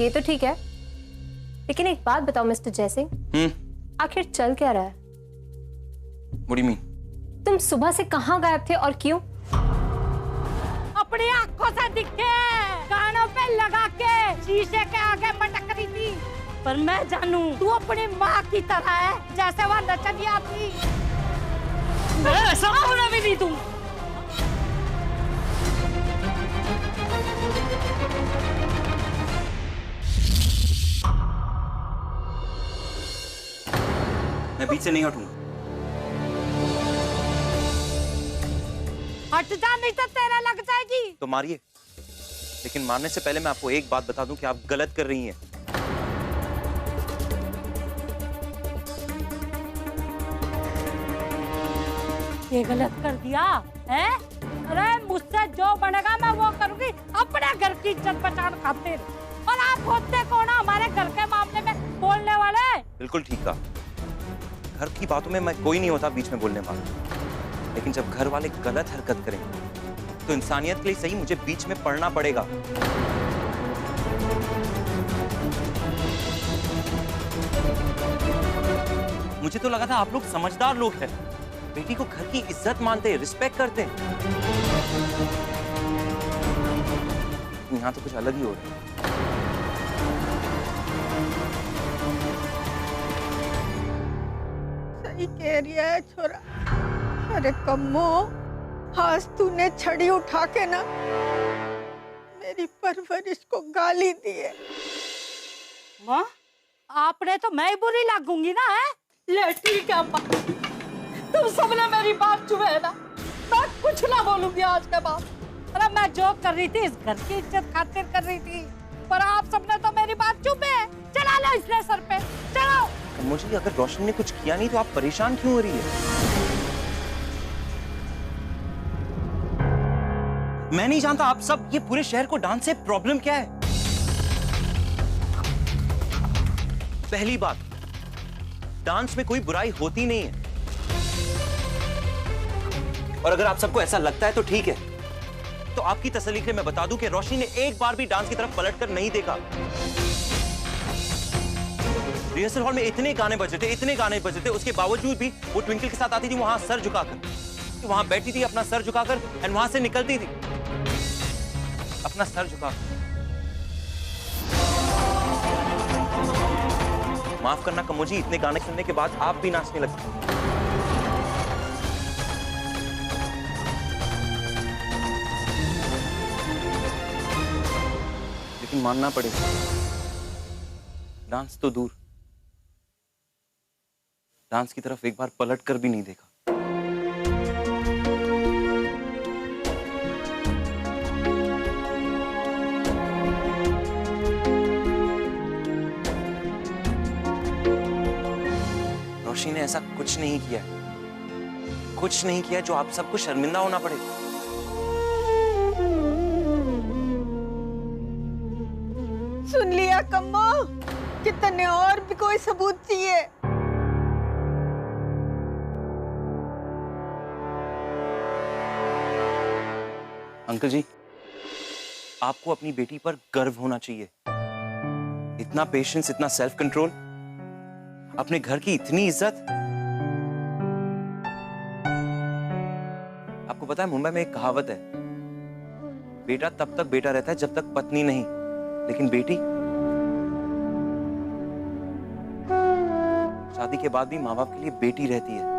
ये तो ठीक है, लेकिन एक बात बताओ मिस्टर जयसिंह, आखिर चल क्या रहा है? What do you mean? तुम सुबह से कहाँ गायब थे और क्यों? अपनी आंखों से दिखे, कानों पे लगा के शीशे के आगे मटक रही थी, पर मैं जानू तू अपनी माँ की तरह है, जैसे वह नचनिया थी। मैं ऐसा होने भी नहीं दूंगा। मैं बीच से नहीं हटूंगा। हट जा, नहीं तो तेरा लग जाएगी। तो मारिए, लेकिन मारने से पहले मैं आपको एक बात बता दूं कि आप गलत कर रही हैं। ये गलत कर दिया है? अरे मुझसे जो बनेगा मैं वो करूंगी, अपने घर की इज्जत बचाने खातिर। और आप होते कौन हमारे घर के मामले में बोलने वाले? बिल्कुल ठीक कहा। घर की बातों में मैं कोई नहीं होता बीच में बोलने वाला, लेकिन जब घर वाले गलत हरकत करें तो इंसानियत के लिए सही मुझे बीच में पड़ना पड़ेगा। मुझे तो लगा था आप लोग समझदार लोग हैं, बेटी को घर की इज्जत मानते, रिस्पेक्ट करते। यहाँ तो कुछ अलग ही हो रहा है। सही कह रही है छोरा। अरे कम्मो, आज तूने छड़ी उठा के ना मेरी परवरिश को गाली दी है। माँ, आपने तो मैं ही बुरी लगूंगी ना, है? ले ठीक है माँ, तुम सबने मेरी बात चुने है ना, मैं कुछ ना बोलूंगी आज के बाद। अरे मैं जो कर रही थी इस घर की इज्जत खातिर कर रही थी, पर आप सबने तो मेरी बात चुपे। चला लो इसने सर पे, चलो। मुझे अगर रोशन ने कुछ किया नहीं तो आप परेशान क्यों हो रही है? मैं नहीं जानता आप सब, ये पूरे शहर को डांस से प्रॉब्लम क्या है? पहली बात, डांस में कोई बुराई होती नहीं है, और अगर आप सबको ऐसा लगता है तो ठीक है। तो आपकी तसल्ली के लिए मैं बता दूं कि रोशनी ने एक बार भी डांस की तरफ पलटकर नहीं देखा। रिहर्सल हॉल में इतने गाने बजे थे, उसके बावजूद भी वो ट्विंकल के साथ आती थी वहां सर झुकाकर, वहां बैठी थी अपना सर झुकाकर, एंड वहां से निकलती थी अपना सर झुकाकर। माफ करना कम्मो जी, इतने गाने सुनने के बाद आप भी नाचने लगते। लेकिन मानना पड़ेगा, डांस तो दूर, डांस की तरफ एक बार पलट कर भी नहीं देखा। रोशनी ने ऐसा कुछ नहीं किया, कुछ नहीं किया जो आप सबको शर्मिंदा होना पड़े। सुन लिया कम्मो, कितने और भी कोई सबूत चाहिए? अंकल जी, आपको अपनी बेटी पर गर्व होना चाहिए। इतना पेशेंस, इतना सेल्फ कंट्रोल, अपने घर की इतनी इज्जत। आपको पता है मुंबई में एक कहावत है, बेटा तब तक बेटा रहता है जब तक पत्नी नहीं, लेकिन बेटी शादी के बाद भी माँ बाप के लिए बेटी रहती है।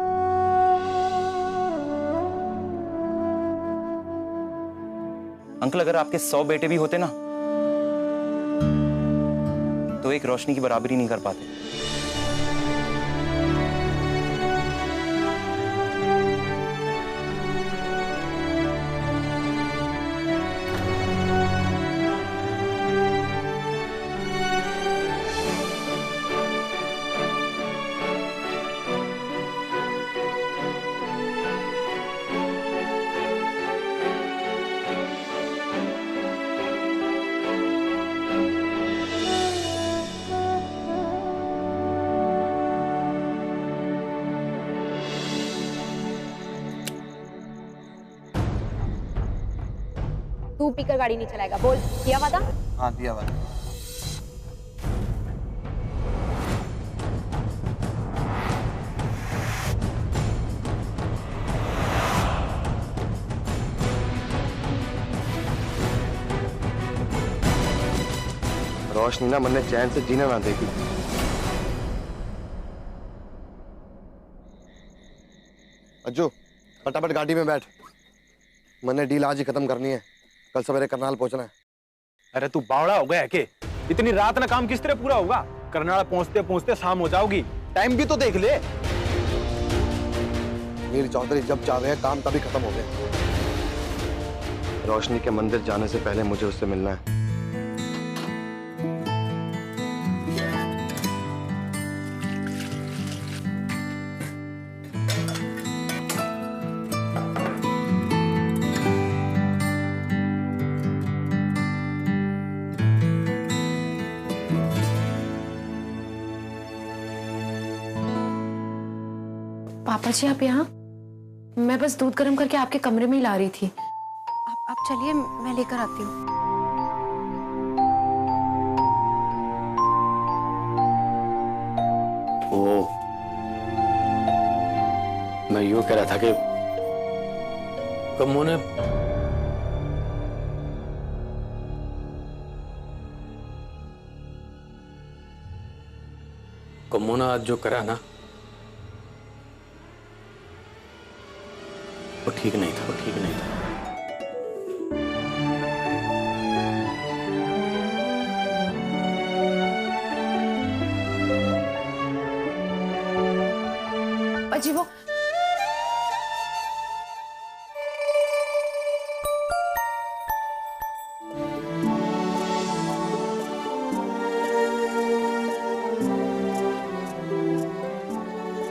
अंकल, अगर आपके 100 बेटे भी होते ना तो एक रोशनी की बराबरी नहीं कर पाते। तू पीकर गाड़ी नहीं चलाएगा, बोल, किया वादा? हाँ, दिया वादा। रोशनी ना मन चैन से जीना ना देगी। अज्जू फटाफट गाड़ी में बैठ, मैंने डील आज ही खत्म करनी है, कल सवेरे करनाल पहुंचना है। अरे तू बावड़ा हो गया के? इतनी रात ना काम किस तरह पूरा होगा? करनाल पहुंचते पहुंचते शाम हो जाओगी, टाइम भी तो देख ले। नील चौधरी जब चाह गए काम तभी खत्म हो गया। रोशनी के मंदिर जाने से पहले मुझे उससे मिलना है। पापा जी आप यहाँ? मैं बस दूध गर्म करके आपके कमरे में ही ला रही थी। आप चलिए, मैं लेकर आती हूँ। ओ, मैं यूं कह रहा था कि कम्मो ने आज जो करा ना वो ठीक नहीं था, वो ठीक नहीं था। अजी वो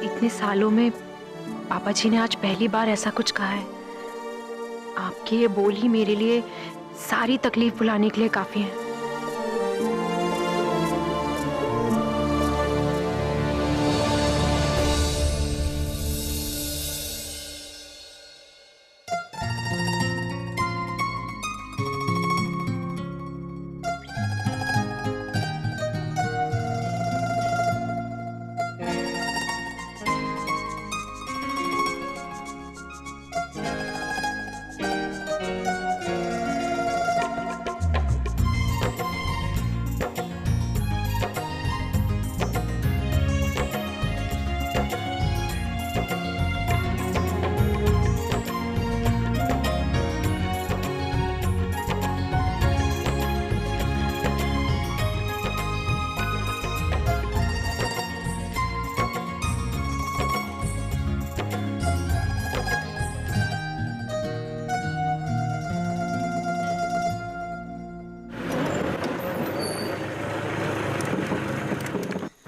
इतने सालों में पापा जी ने आज पहली बार ऐसा कुछ कहा है। आपकी ये बोल ही मेरे लिए सारी तकलीफ भुलाने के लिए काफी है।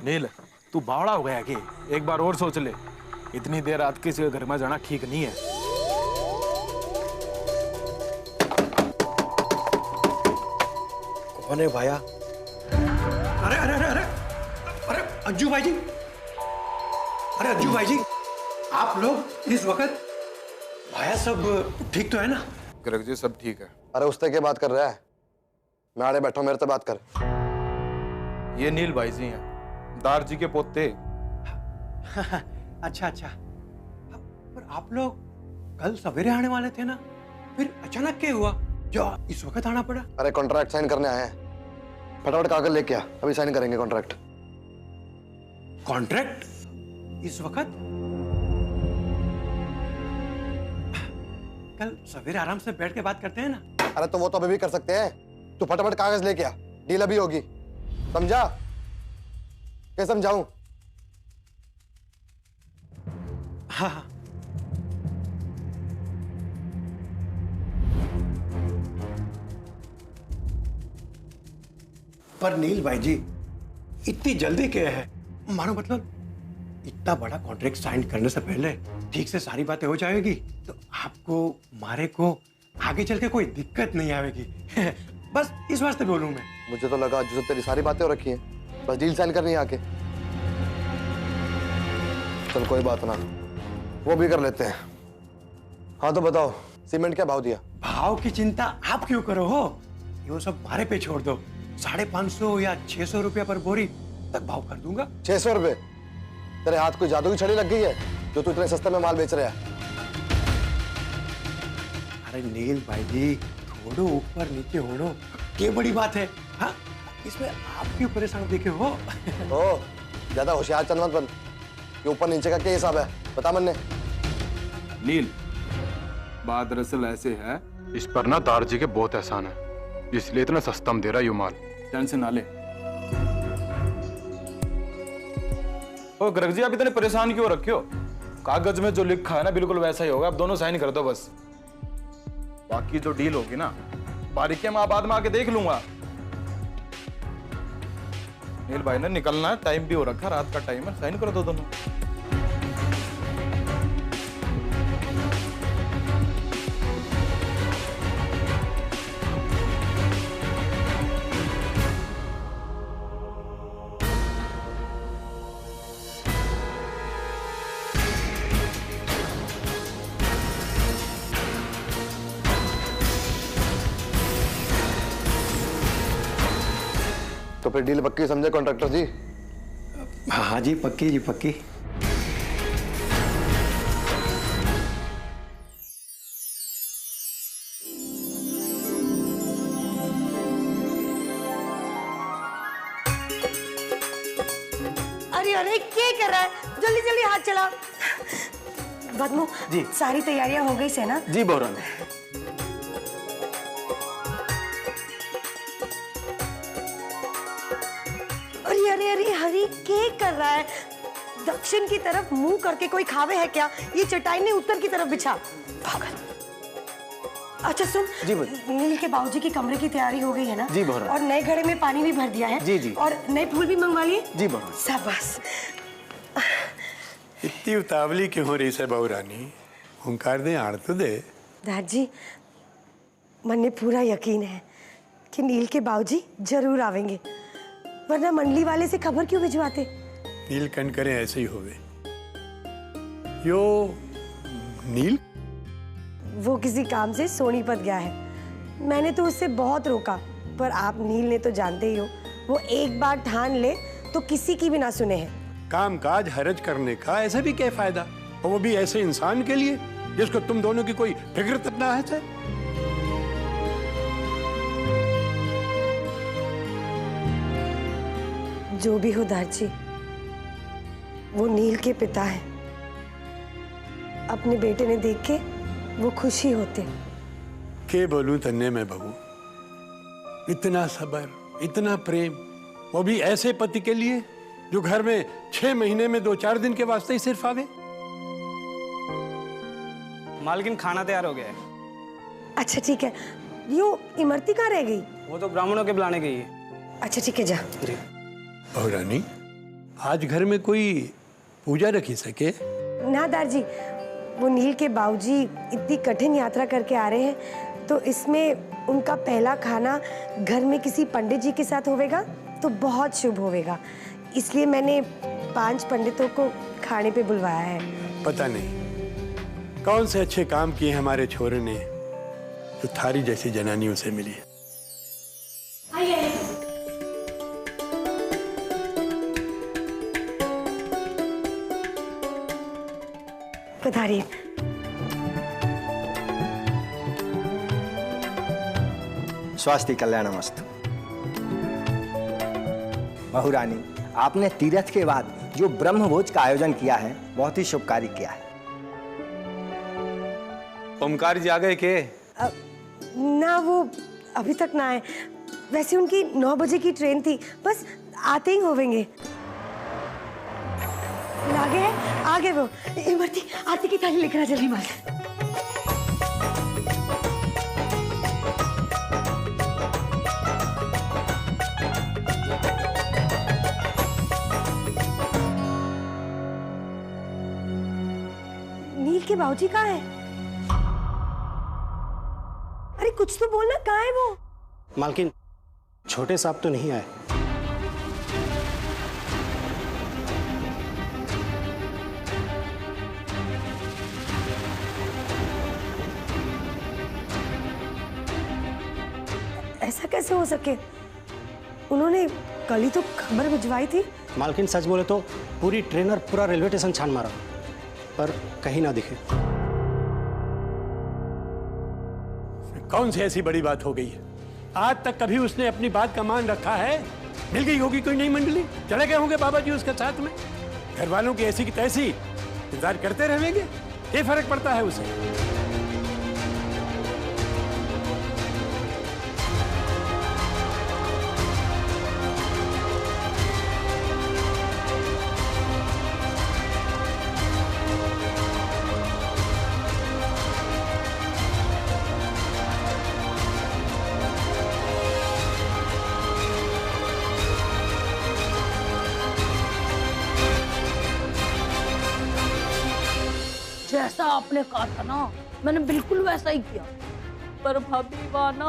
नील तू बावड़ा हो गया कि? एक बार और सोच ले, इतनी देर रात किसी के घर में जाना ठीक नहीं है। कौन है भाया? अरे अरे अरे अरे अरे अज्जू भाई जी, अरे अज्जू भाई जी, आप लोग इस वक्त? भाया सब ठीक तो है ना? ग्रग जी सब ठीक है। अरे उससे क्या बात कर रहा है? मैं आड़े बैठा हूं, मेरे से बात कर। ये नील भाई जी हैं, दार जी के पोते। अच्छा अच्छा, पर आप लोग कल सवेरे आने वाले थे ना, फिर अचानक क्या हुआ जो इस वक्त आना पड़ा? अरे कॉन्ट्रैक्ट साइन करने आए हैं, फटाफट कागज लेके आ, अभी साइन करेंगे कॉन्ट्रैक्ट। कॉन्ट्रैक्ट इस वक्त? कल सवेरे आराम से बैठ के बात करते हैं ना। अरे तो वो तो अभी भी कर सकते हैं, तू फटाफट कागज लेके आ, डील अभी होगी, समझा? क्या समझाऊं? हाँ हाँ। पर नील भाई जी, इतनी जल्दी क्या है? मानो मतलब इतना बड़ा कॉन्ट्रैक्ट साइन करने से पहले ठीक से सारी बातें हो जाएगी तो आपको, मारे को आगे चल के कोई दिक्कत नहीं आएगी। बस इस वास्ते बोलूं मैं। मुझे तो लगा जो तेरी सारी बातें हो रखी हैं, बस डील साइन करनी है आके। चल कोई बात ना, वो भी कर लेते हैं। हाँ तो बताओ, सीमेंट क्या भाव दिया? भाव की चिंता आप क्यों करो हो, ये सब मारे पे छोड़ दो। 550 या 600 रुपया पर बोरी तक भाव कर दूंगा। 600 रुपए? तेरे हाथ कोई जादू की छड़ी लग गई है जो तू इतने सस्ते में माल बेच रहा है? अरे नील भाई जी, थोड़ो ऊपर नीचे होड़ो, क्या बड़ी बात है? हाँ इसमें आप क्यों परेशान देखे हो? ओ, ज्यादा होशियार चल मत बन। ये ऊपर नीचे का क्या हिसाब है? बता मन्ने। नील, बात दरअसल ऐसे है, इस पर ना दारजी के बहुत एहसान है, इसलिए इतना सस्ता में दे रहा है ये माल। टेंशन ना ले। ओ गर्ग जी, आप इतने परेशान क्यों रखे हो? कागज में जो लिखा है ना बिल्कुल वैसा ही होगा, आप दोनों साइन कर दो बस। बाकी जो डील होगी ना, बारीकियां मैं बाद में आके देख लूंगा। नील भाई ने निकलना है, टाइम भी हो रखा, रात का टाइम है, साइन कर दो दोनों। तो फिर डील पक्की समझे कॉन्ट्रैक्टर जी? हाँ जी, पक्की जी पक्की। अरे अरे क्या कर रहा है? जल्दी जल्दी हाथ चला। बदमू जी। सारी तैयारियां हो गई से ना? जी बहुरानी। अरे अरे अरे हरी क्या कर रहा है? दक्षिण की तरफ मुंह करके कोई खावे है क्या? ये चटाई ने उत्तर की तरफ बिछा। पागल। अच्छा सुन जी नील के बाबूजी की कमरे की तैयारी हो गई है ना? जी बहुरानी। और नए घड़े में पानी भी भर दिया है। जी जी। और नए फूल भी मंगवा लिए? जी बहुरानी। शाबाश। इतनी उतावली क्यों हो रही है बहुरानी? हुंकार दे, आड़ तो दे। दादी, मन्ने पूरा यकीन है कि नील के बाबूजी जरूर आवेंगे, वरना मंडली वाले से खबर क्यों भिजवाते? नीलकंठ करे ऐसे ही होवे। यो नील वो किसी काम से सोनीपत गया है। मैंने तो उससे बहुत रोका, पर आप नील ने तो जानते ही हो, वो एक बार ठान ले तो किसी की भी ना सुने हैं। काम काज हरज करने का ऐसे भी क्या फायदा, और वो भी ऐसे इंसान के लिए जिसको तुम दोनों की कोई फिक्र तक ना है। जो भी हो दारजी, वो नील के पिता है। अपने बेटे ने देख के वो खुशी होते। के बोलूं तन्ने में बहू, इतना सब्र, इतना प्रेम, वो भी ऐसे पति के लिए जो घर में 6 महीने में 2-4 दिन के वास्ते ही सिर्फ आवे। मालकिन खाना तैयार हो गया है। अच्छा ठीक है, यूं इमरती कहाँ रह गई? वो तो ब्राह्मणों के बुलाने गई है। अच्छा ठीक है, जा। बहुरानी, आज घर में कोई पूजा रखी सके? ना दारजी, वो नील के बाबूजी इतनी कठिन यात्रा करके आ रहे हैं, तो इसमें उनका पहला खाना घर में किसी पंडित जी के साथ होवेगा तो बहुत शुभ होवेगा। इसलिए मैंने 5 पंडितों को खाने पे बुलवाया है। पता नहीं कौन से अच्छे काम किए हमारे छोरे ने जो थारी जैसी जनानियों से मिली। पधारिए। स्वास्थ्य कल्याणमस्तु। बहुरानी, आपने तीर्थ के बाद जो ब्रह्मभोज का आयोजन किया है, बहुत ही शुभकारी किया है। ओमकार जी आ गए के? ना, वो अभी तक ना आए। वैसे उनकी 9 बजे की ट्रेन थी, बस आते ही होवेंगे। आगे वो इमरती आरती की थाली लेकर आ, जल्दी मार। नील के बाबूजी कहाँ है? अरे कुछ तो बोलना, कहाँ है वो? मालकिन, छोटे साहब तो नहीं आए। ऐसा कैसे हो सके? उन्होंने कल ही तो खबर भिजवाई थी। मालकिन, सच बोले तो पूरी ट्रेन और पूरा रेलवे स्टेशन छान मारा, पर कहीं ना दिखे। कौन सी ऐसी बड़ी बात हो गई है आज तक कभी उसने अपनी बात का मान रखा है? मिल गई होगी कोई नई मंडली, चले गए होंगे बाबा जी उसके साथ में। घर वालों की ऐसी की तैसी इंतजार करते रहेंगे, क्या फर्क पड़ता है उसे? जैसा आपने कहा था ना, मैंने बिल्कुल वैसा ही किया। पर भाभी वाना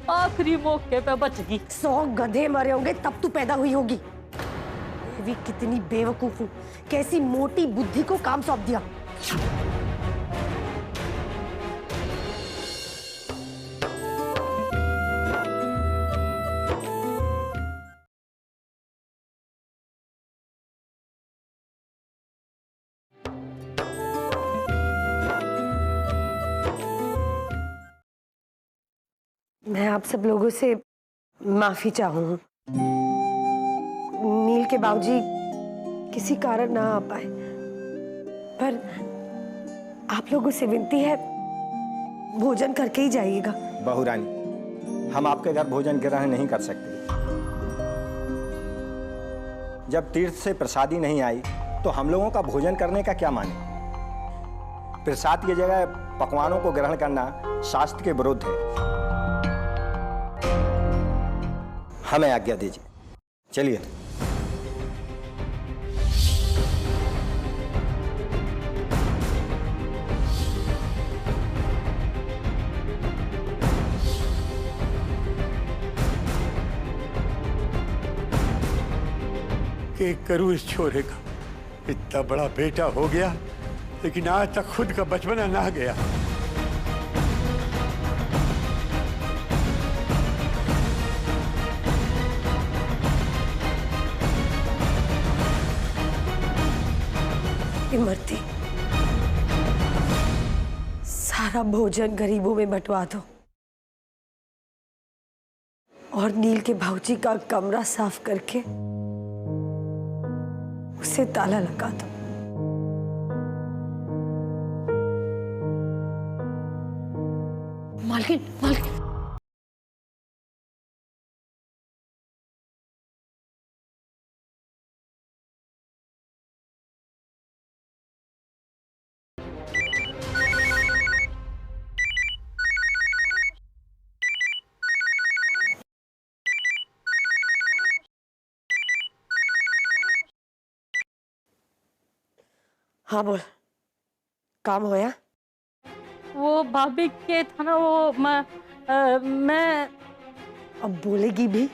आखिरी मौके पे बच गई। 100 गधे मरे होंगे तब तू पैदा हुई होगी। देवी कितनी बेवकूफ हूँ, कैसी मोटी बुद्धि को काम सौंप दिया। मैं आप सब लोगों से माफी चाहूँ। नील के बाबूजी किसी कारण ना आ पाए, पर आप लोगों से विनती है भोजन करके ही जाइएगा। बहू रानी, हम आपके घर भोजन ग्रहण नहीं कर सकते। जब तीर्थ से प्रसादी नहीं आई तो हम लोगों का भोजन करने का क्या माने? प्रसाद की जगह पकवानों को ग्रहण करना शास्त्र के विरुद्ध है। हमें आज्ञा दीजिए, चलिए। क्या करूं इस छोरे का? इतना बड़ा बेटा हो गया, लेकिन आज तक खुद का बचपना ना गया। इमरती, सारा भोजन गरीबों में बंटवा दो और नील के भाऊजी का कमरा साफ करके उसे ताला लगा दो। मालकिन, मालकिन, हाँ बोल, काम होया? वो भाभी के था ना, वो मैं अब बोलेगी भी?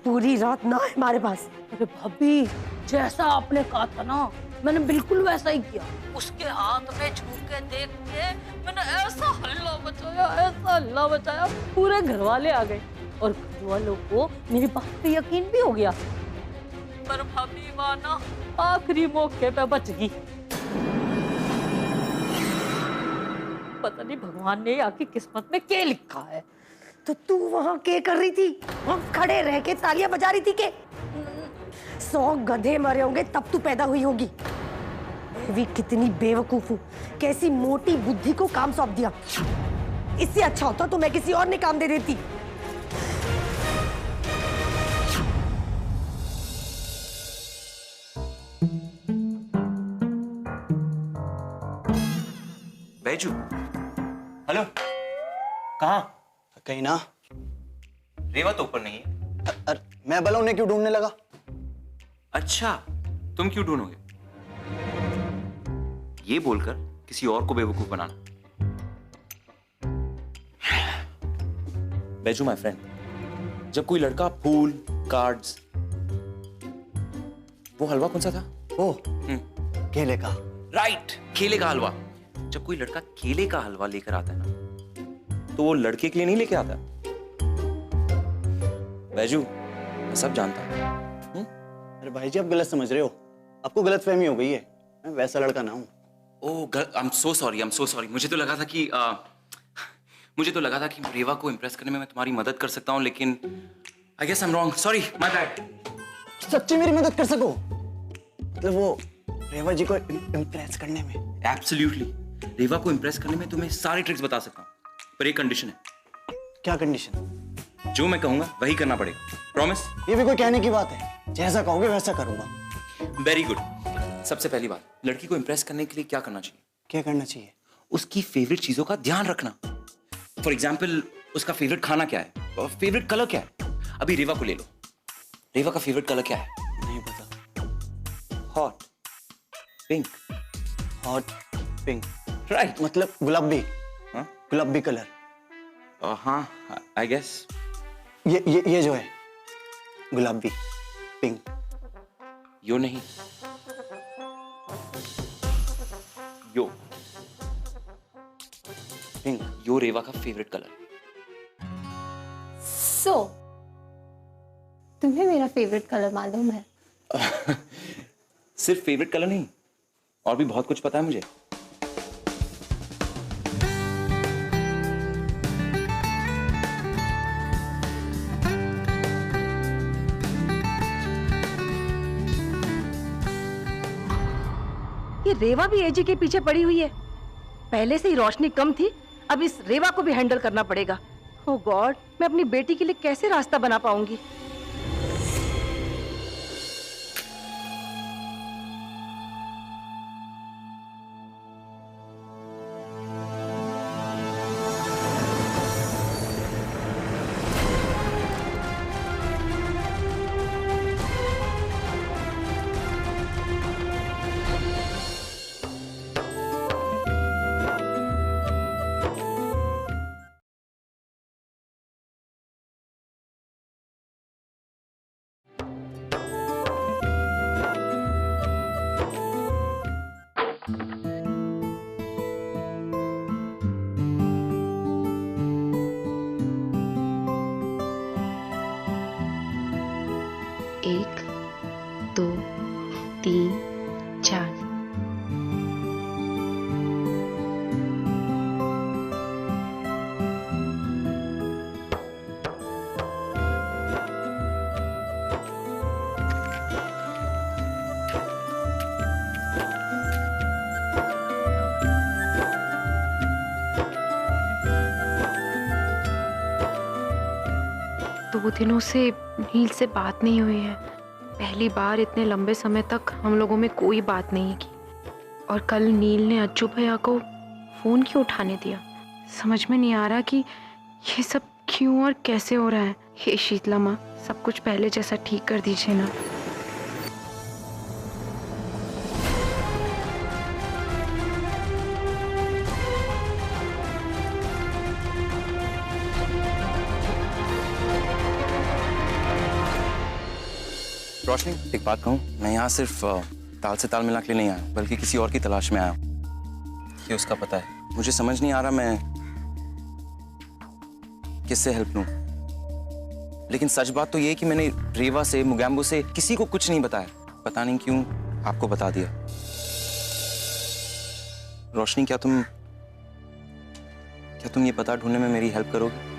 पूरी रात ना है हमारे पास। अरे भाभी, जैसा आपने कहा था ना, मैंने बिल्कुल वैसा ही किया। उसके हाथ में छू के देख के मैंने ऐसा हल्ला मचाया, पूरे घर वाले आ गए और घर वालों को मेरी बात पे यकीन भी हो गया। पर भाभी वाना आखिरी मौके पे बच गई। पता नहीं भगवान ने आके किस्मत में क्या लिखा है। तो तू वहां क्या कर रही थी? वहां खड़े रह के तालियां बजा रही थी के? 100 गधे मरे होंगे तब तू पैदा हुई होगी। देवी कितनी बेवकूफ हूँ, कैसी मोटी बुद्धि को काम सौंप दिया। इससे अच्छा होता तो मैं किसी और ने काम दे देती। बैजू, हेलो, कहाँ? कहीं ना। रेवा तो ऊपर नहीं है। अरे मैं भला उन्हें क्यों ढूंढने लगा? अच्छा, तुम क्यों ढूंढोगे? ये बोलकर किसी और को बेवकूफ बनाना। बैजू माय फ्रेंड, जब कोई लड़का फूल, कार्ड्स, वो हलवा कौन सा था? ओ, केले का। राइट, केले का हलवा। जब कोई लड़का केले का हलवा लेकर आता है ना, तो वो लड़के के लिए नहीं लेके आता। बैजू, मैं सब जानता हूं। अरे भाई जी, आप गलत समझ रहे हो। आपको गलतफहमी हो गई है। मैं वैसा लड़का ना हूं। ओह, आई एम सो सॉरी। मुझे तो लगा था कि मुझे तो लगा था कि रेवा को इम्प्रेस करने में मैं तुम्हारी मदद कर सकता हूँ, लेकिन I guess I am wrong, sorry, my bad. सच्ची मेरी मदद कर सको? मतलब वो रेवा जी को इम्प्रेस करने में? एब्सोल्युटली। रेवा को इम्प्रेस करने में तुम्हें सारे ट्रिक्स बता सकता हूँ, पर एक कंडीशन है। क्या कंडीशन? जो मैं कहूंगा वही करना पड़ेगा, प्रॉमिस? ये भी कोई कहने की बात है? जैसा कहोगे वैसा करूंगा। Very good. सबसे पहली बात, लड़की को इम्प्रेस करने के लिए क्या करना चाहिए? क्या करना चाहिए? उसकी फेवरेट चीजों का ध्यान रखना। फॉर एग्जाम्पल, उसका फेवरेट खाना क्या है और फेवरेट कलर क्या है। अभी रेवा को ले लो, रेवा का फेवरेट कलर क्या है? नहीं पता। Hot pink. Hot pink, right. मतलब गुलाबी। हाँ, गुलाबी कलर। हाँ, आई गेस। ये जो है गुलाबी पिंक। यो नहीं, यो पिंक। यो रेवा का फेवरेट कलर। सो तुम्हें मेरा फेवरेट कलर मालूम है? सिर्फ फेवरेट कलर नहीं, और भी बहुत कुछ पता है मुझे। ये रेवा भी एजी के पीछे पड़ी हुई है। पहले से ही रोशनी कम थी, अब इस रेवा को भी हैंडल करना पड़ेगा। ओह गॉड, मैं अपनी बेटी के लिए कैसे रास्ता बना पाऊंगी? एक, दो, तीन, चार। दो दिनों से नील से बात नहीं हुई है। पहली बार इतने लंबे समय तक हम लोगों में कोई बात नहीं की। और कल नील ने अच्चू भैया को फोन क्यों उठाने दिया? समझ में नहीं आ रहा कि ये सब क्यों और कैसे हो रहा है। हे शीतला माँ, सब कुछ पहले जैसा ठीक कर दीजिए ना। रोशनी, एक बात कहूँ, मैं यहाँ सिर्फ ताल से ताल मिलाने के लिए नहीं आया, बल्कि किसी और की तलाश में आया हूँ। ये उसका पता है। मुझे समझ नहीं आ रहा मैं किससे हेल्प लूँ। लेकिन सच बात तो ये है कि मैंने रेवा से, मुगैम्बो से किसी को कुछ नहीं बताया। पता नहीं क्यों आपको बता दिया। रोशनी, क्या तुम ये पता ढूंढने में मेरी हेल्प करोगे?